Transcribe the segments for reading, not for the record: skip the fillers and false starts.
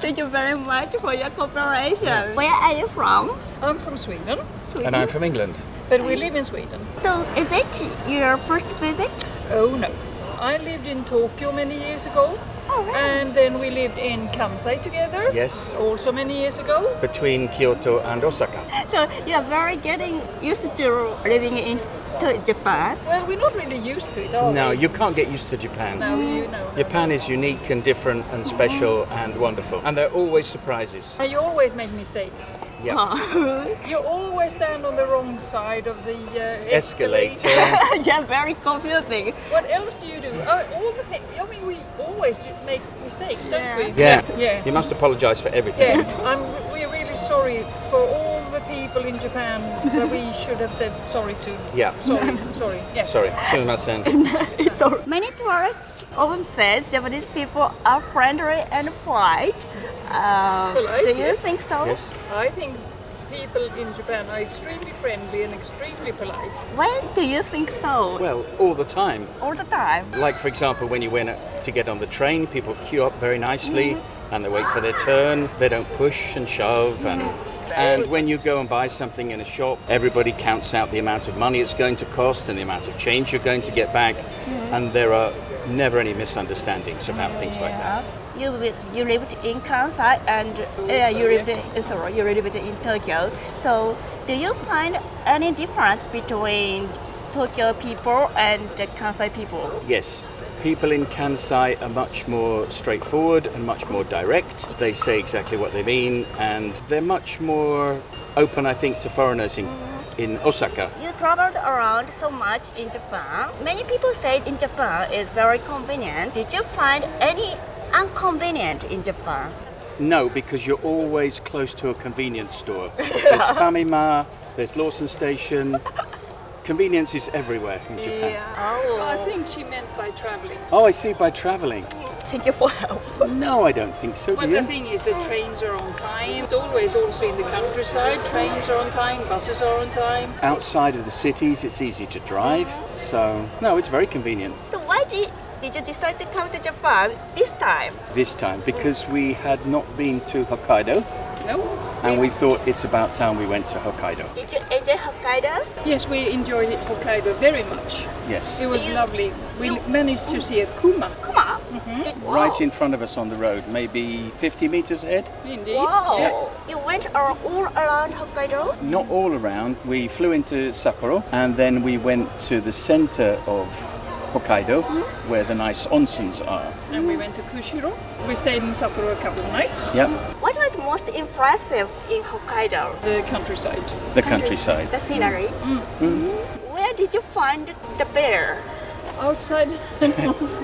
Thank you very much for your cooperation. Where are you from? I'm from Sweden, And I'm from England. but we live in Sweden. So is it your first visit? Oh no. I lived in Tokyo many years ago. Oh, really? And then we lived in Kansai together. Yes. Also many years ago. Between Kyoto and Osaka. So you're very getting used to living in Japan. Well, we're not really used to it, are No, we? you can't get used to Japan. No, you know. Japan is unique and different and special and wonderful. And there are always surprises. And you always make mistakes. Yeah. Oh. You always stand on the wrong side of the Escalator. Yeah, very confusing. What else do you do? All the things. I mean, we always make mistakes, don't we? Yeah. Yeah. You must apologize for everything. Yeah. We're really sorry for all the people in Japan that we should have said sorry to. Yeah. Sorry. Yeah. Sorry. Sumimasen. It's all. Many tourists often say Japanese people are friendly and polite. Polite, Do you yes. think so? Yes. I think people in Japan are extremely friendly and extremely polite. When do you think so? Well, all the time. All the time. Like, for example, when you went to get on the train, people queue up very nicely and they wait for their turn. They don't push and shove. And when you go and buy something in a shop, everybody counts out the amount of money it's going to cost and the amount of change you're going to get back. And there are never any misunderstandings about things like that. You lived in Kansai and you lived in Tokyo. So do you find any difference between Tokyo people and the Kansai people? Yes. People in Kansai are much more straightforward and much more direct. They say exactly what they mean and they're much more open, I think, to foreigners in Osaka. You traveled around so much in Japan. Many people say in Japan is very convenient. Did you find any inconvenient in Japan? No, because you're always close to a convenience store. There's Famima, there's Lawson Station. Convenience is everywhere in Japan. Oh. I think she meant by traveling. Oh, I see, by traveling. Thank you for help. No, I don't think so, do Well, you? the thing is, the trains are on time. It's always also in the countryside. Trains are on time, buses are on time. Outside of the cities, it's easy to drive. So, no, it's very convenient So why did you decide to come to Japan this time? this time because we had not been to Hokkaido No? and we thought it's about time we went to Hokkaido. Did you enjoy Hokkaido? Yes, we enjoyed it, Hokkaido, very much. Yes. It was lovely. We managed to see a kuma. Kuma? Right in front of us on the road, maybe 50 meters ahead. Indeed. Wow. Yeah. You went all around Hokkaido? Not all around. We flew into Sapporo and then we went to the center of Hokkaido where the nice onsens are. And we went to Kushiro. We stayed in Sapporo a couple of nights. Yep, What was most impressive in Hokkaido? The countryside. the countryside. The scenery? Where did you find the bear? Outside and also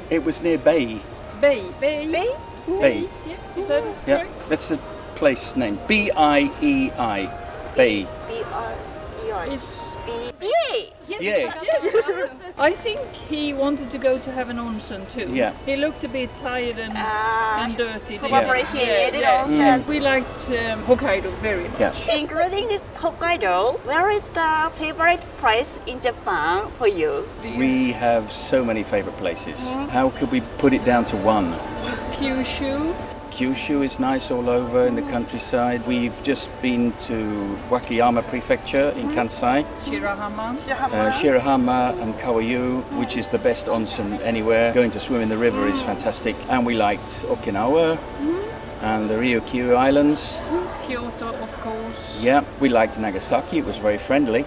It was near Bay. Bay. Bay. Yeah, is that Yeah, right? that's the place name. B-I-E-I. Bay. B-R-E-I. Is B. yes. Yeah. Yes. I think he wanted to go to have an onsen too. Yeah. He looked a bit tired and dirty. Probably he needed onsen. We liked Hokkaido very much. Yeah. Including Hokkaido, where is the favorite place in Japan for you? We have so many favorite places. How could we put it down to one? Kyushu. Kyushu is nice all over in the countryside. We've just been to Wakayama Prefecture in Kansai. Shirahama. Shirahama and Kawayu, which is the best onsen anywhere. Going to swim in the river is fantastic. And we liked Okinawa and the Ryukyu Islands. Kyoto, of course. Yeah, we liked Nagasaki. It was very friendly.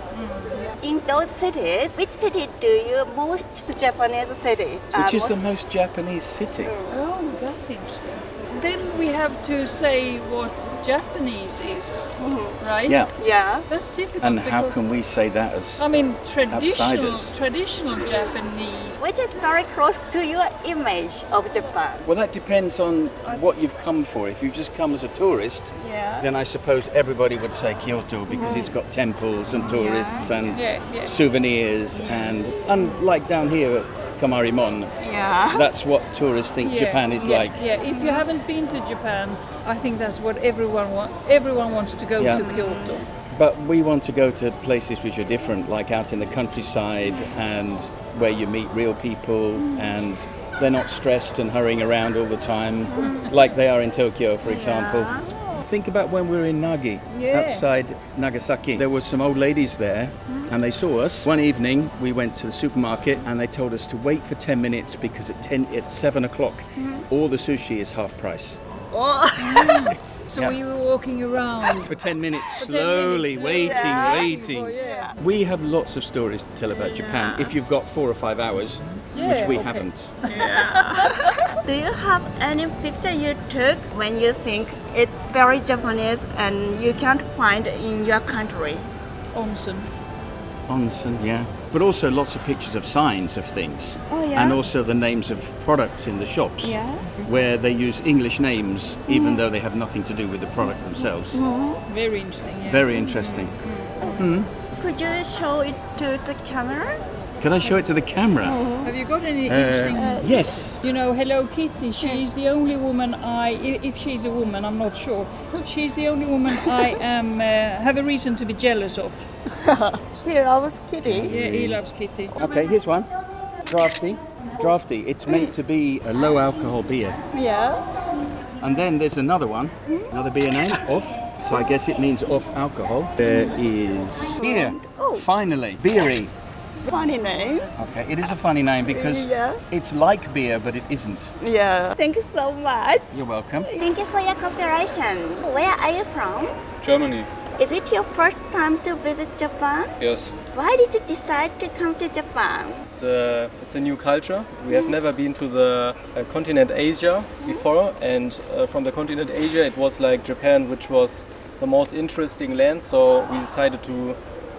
In those cities, which city do you most Japanese city? Which is the most Japanese city? Oh, that's interesting. Then we have to say what Japanese is, right? Yeah. Yeah. That's difficult. And how because, can we say that as... I mean, outsiders? traditional Japanese. Which is very close to your image of Japan. Well, that depends on what you've come for. If you just come as a tourist, Yeah. then I suppose everybody would say Kyoto because it's got temples and tourists and Yeah. souvenirs. And unlike down here at Kamarimon, Yeah. that's what tourists think Japan is like. Yeah, if you haven't been to Japan, I think that's what everyone wants to go Yeah. to Kyoto. But we want to go to places which are different, like out in the countryside and where you meet real people and they're not stressed and hurrying around all the time, like they are in Tokyo, for example. Think about when we were in Nagi, outside Nagasaki. There were some old ladies there and they saw us. One evening we went to the supermarket and they told us to wait for 10 minutes because at 7 o'clock all the sushi is half price. So we were walking around For 10 minutes, slowly, waiting. We have lots of stories to tell about Japan if you've got 4 or 5 hours, which we haven't. Do you have any picture you took when you think it's very Japanese and you can't find in your country? onsen. Onsen, yeah. But also lots of pictures of signs of things. Oh, yeah? And also the names of products in the shops. Yeah. Where they use English names even though they have nothing to do with the product themselves. Very interesting. Yeah. Very interesting. Could you show it to the camera? Can I show it to the camera? Have you got any interesting? Yes. You know, Hello Kitty. She's the only woman if she's a woman, I'm not sure. She's the only woman I have a reason to be jealous of. Here, I was kidding. Yeah, he loves Kitty. Okay, here's one. Drafty. It's meant to be a low alcohol beer. Yeah. And then there's another one, another beer name, off. So I guess it means off alcohol. There is beer. Oh. Finally, beery. Funny name. Okay, it is a funny name because Yeah. it's like beer, but it isn't. Yeah. Thank you so much. You're welcome. Thank you for your cooperation. Where are you from? Germany, Is it your first time to visit Japan? yes. Why did you decide to come to Japan? It's a new culture. We have never been to the continent Asia before, and from the continent Asia it was like Japan, which was the most interesting land. So we decided to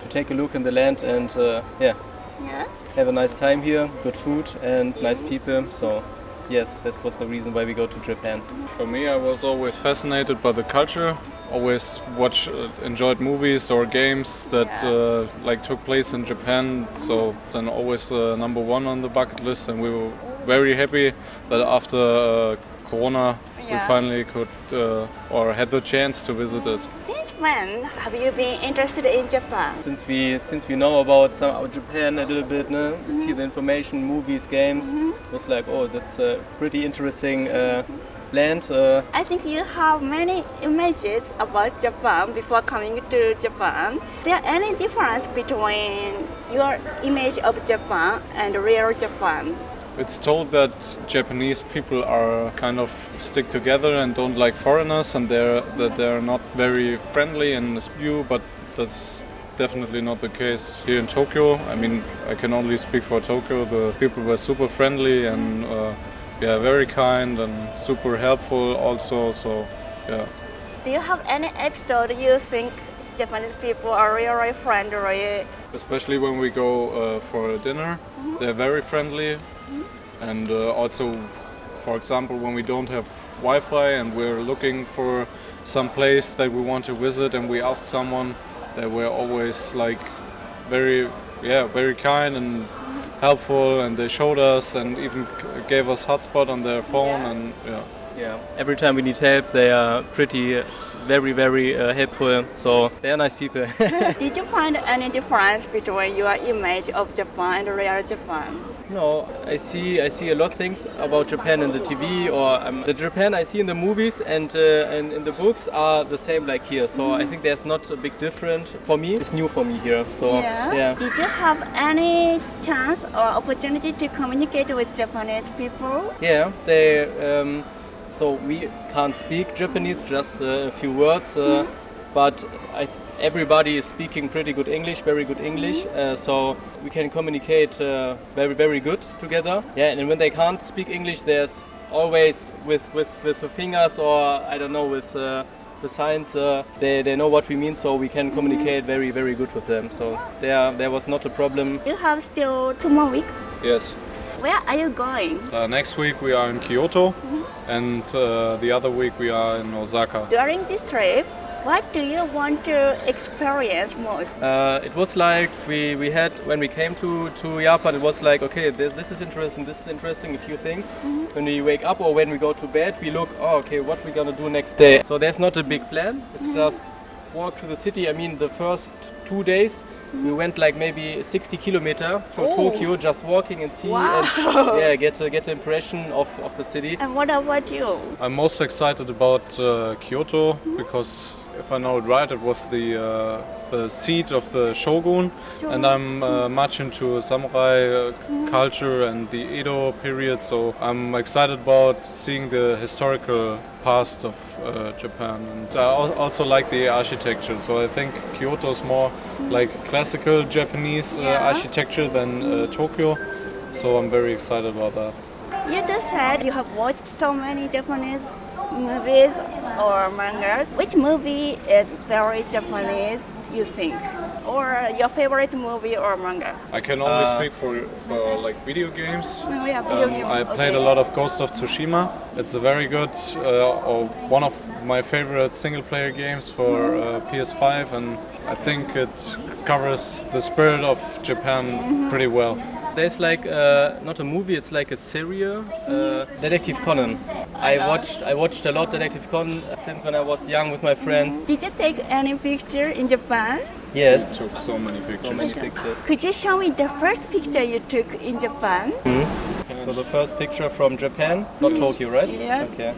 take a look in the land and Yeah. have a nice time here, good food and nice people. So yes, that was the reason why we go to Japan. For me, I was always fascinated by the culture. Always enjoyed movies or games that like took place in Japan. So then always number one on the bucket list, and we were very happy that after Corona we Yeah. finally could or had the chance to visit it. Since when have you been interested in Japan? Since we know about Japan a little bit, no? See the information, movies, games, it was like, oh, that's a pretty interesting land. I think you have many images about Japan before coming to Japan. There any difference between your image of Japan and real Japan? It's told that Japanese people are kind of stick together and don't like foreigners, and they're not very friendly in this view, but that's definitely not the case here in Tokyo. I mean, I can only speak for Tokyo. The people were super friendly and very kind and super helpful also. So yeah. Do you have any episode you think Japanese people are really friendly? Especially when we go for a dinner, they're very friendly. And also, for example, when we don't have Wi-Fi and we're looking for some place that we want to visit and we ask someone, they were always like very kind and helpful, and they showed us and even gave us hotspot on their phone. And Every time we need help, they are pretty, very helpful. So they are nice people. Did you find any difference between your image of Japan and real Japan? No, I see a lot of things about Japan in the TV, or the Japan I see in the movies and in the books are the same like here. So I think there's not a big difference for me. It's new for me here. So Did you have any chance or opportunity to communicate with Japanese people? Yeah, they. So we can't speak Japanese, just a few words, but everybody is speaking pretty good English, very good English, so we can communicate very good together. Yeah, and when they can't speak English, there's always with the fingers, or I don't know, with the signs, they know what we mean, so we can communicate very good with them. So there was not a problem. You have still 2 more weeks. yes. Where are you going? Next week we are in Kyoto, and the other week we are in Osaka. During this trip, what do you want to experience most? It was like we had when we came to Japan. It was like, okay, this is interesting, a few things. When we wake up or when we go to bed, we look, oh, okay, what we gonna do next day. So there's not a big plan. It's just walk to the city. I mean, the first 2 days we went like maybe 60 kilometer from Tokyo, just walking and see Wow. and get the impression of the city. And what about you? I'm most excited about Kyoto because, if I know it right, it was the seat of the shogun, and I'm much into samurai culture and the Edo period, so I'm excited about seeing the historical past of Japan. And I also like the architecture, so I think Kyoto is more like classical Japanese architecture than Tokyo, so I'm very excited about that. You just said you have watched so many Japanese movies or mangas. Which movie is very Japanese, you think? Or your favorite movie or manga? I can only speak for like video games. Oh, yeah, video games. I played a lot of Ghost of Tsushima. It's a very good, or one of my favorite single-player games for PS5, and I think it covers the spirit of Japan pretty well. There's like not a movie, it's like a series, Detective Conan. I watched a lot Detective Conan since when I was young with my friends. Did you take any picture in Japan? Yes. Took so many pictures. So many pictures. Could you show me the first picture you took in Japan? So the first picture from Japan, not Tokyo, right? Yeah. Okay.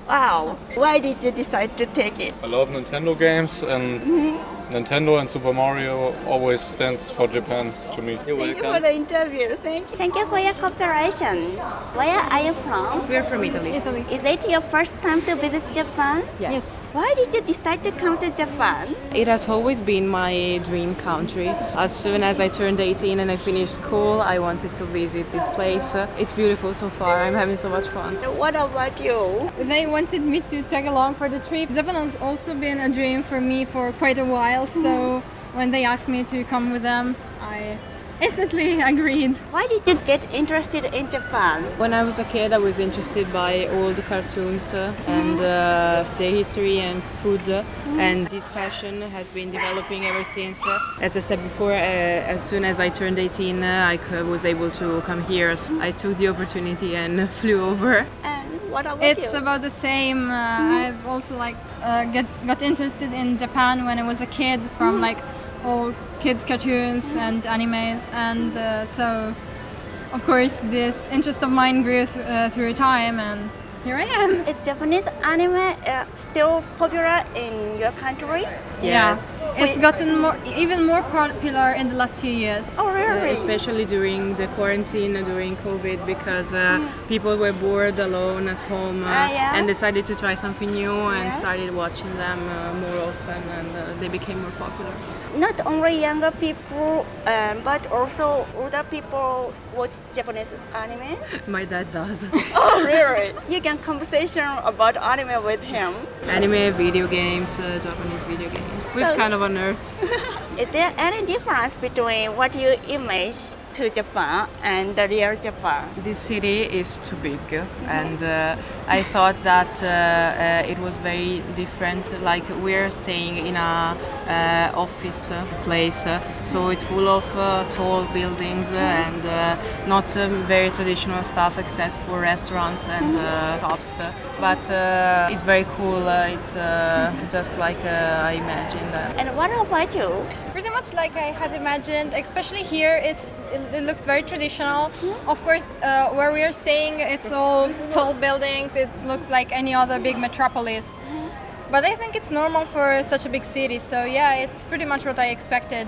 Wow. Why did you decide to take it? I love Nintendo games, and Nintendo and Super Mario always stands for Japan to me. You're Thank you welcome. for the interview. Thank you. Thank you for your cooperation. Where are you from? We're from Italy. Is it your first time to visit Japan? Yes. Why did you decide to come to Japan? It has always been my dream country. As soon as I turned 18 and I finished school, I wanted to visit this place. It's beautiful so far. I'm having so much fun. What about you? They wanted me to tag along for the trip. Japan has also been a dream for me for quite a while, so when they asked me to come with them, I instantly agreed. Why did you get interested in Japan? When I was a kid, I was interested by all the cartoons and their history and food. And this passion has been developing ever since. As I said before, as soon as I turned 18, I was able to come here. So I took the opportunity and flew over. And what about It's you? about the same. I've also got interested in Japan when I was a kid from like all kids cartoons and animes, and so of course this interest of mine grew through time, and here I am. Is Japanese anime still popular in your country? Yes. Yeah. It's gotten even more popular in the last few years. Oh, really? Especially during the quarantine, during COVID, because people were bored alone at home yeah. and decided to try something new and started watching them more often, and they became more popular. Not only younger people, but also older people watch Japanese anime. My dad does. Oh, really? You can conversation about anime with him. Anime, video games, Japanese video games. We're kind of a nerds. Is there any difference between what you image to Japan and the real Japan? This city is too big, and I thought that it was very different. Like, we're staying in a office place, so it's full of tall buildings and not very traditional stuff except for restaurants and shops. But it's very cool. It's just like I imagined. And what about you? Pretty much like I had imagined, especially here it looks very traditional. Of course, where we are staying, it's all tall buildings, it looks like any other big metropolis. But I think it's normal for such a big city, so yeah, it's pretty much what I expected.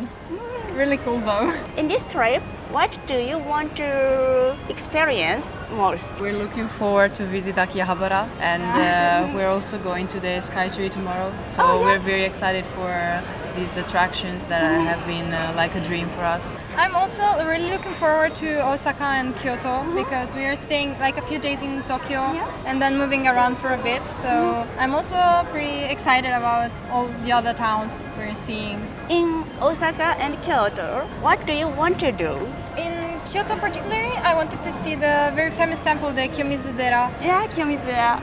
Really cool though. In this trip, what do you want to experience most? We're looking forward to visit Akihabara, and we're also going to the Sky Tree tomorrow. So we're very excited for these attractions that have been like a dream for us. I'm also really looking forward to Osaka and Kyoto because we are staying like a few days in Tokyo and then moving around for a bit. So I'm also pretty excited about all the other towns we're seeing. In Osaka and Kyoto, what do you want to do? In Kyoto particularly, I wanted to see the very famous temple, the Kiyomizu-dera. Yeah, Kiyomizu-dera.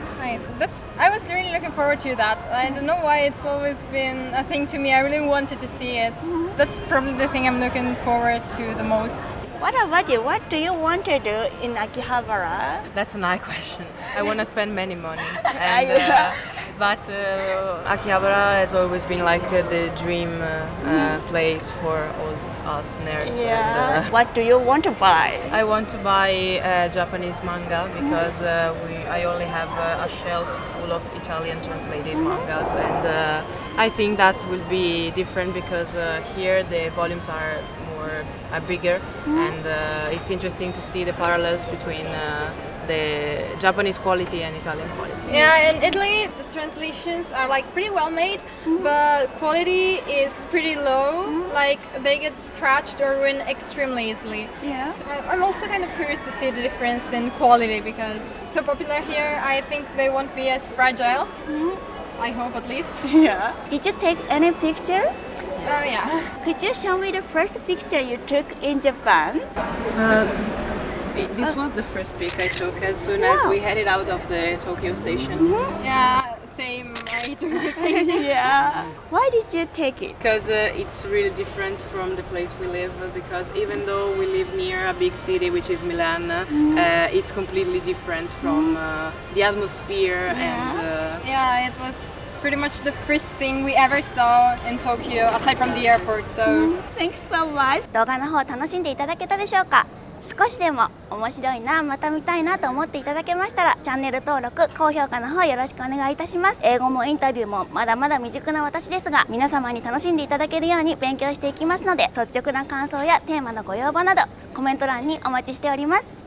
I was really looking forward to that. I don't know why it's always been a thing to me. I really wanted to see it. That's probably the thing I'm looking forward to the most. What about you? What do you want to do in Akihabara? That's a nice question. I want to spend many money, Yeah. But Akihabara has always been like the dream place for all us nerds. Yeah. And, What do you want to buy? I want to buy Japanese manga because I only have a shelf full of Italian translated mangas, and I think that will be different because here the volumes are bigger, and it's interesting to see the parallels between the Japanese quality and Italian quality. Yeah, in Italy the translations are like pretty well made, but quality is pretty low. Like they get scratched or ruined extremely easily. Yeah. So I'm also kind of curious to see the difference in quality because so popular here. I think they won't be as fragile. I hope at least. Yeah. Did you take any picture? Yeah. Could you show me the first picture you took in Japan? This was the first pic I took as soon as we headed out of the Tokyo station. Yeah, same. I do the same thing. Yeah. Why did you take it? Because it's really different from the place we live, because even though we live near a big city which is Milan, it's completely different from the atmosphere and Yeah, it was pretty much the first thing we ever saw in Tokyo aside from the airport. So Thanks so much. 動画の方楽しんでいただけたでしょうか？少しでも面白いな、また見たいなと思っていただけましたらチャンネル登録、高評価の方よろしくお願いいたします。英語もインタビューもまだまだ未熟な私ですが、皆様に楽しんでいただけるように勉強していきますので、率直な感想やテーマのご要望などコメント欄にお待ちしております。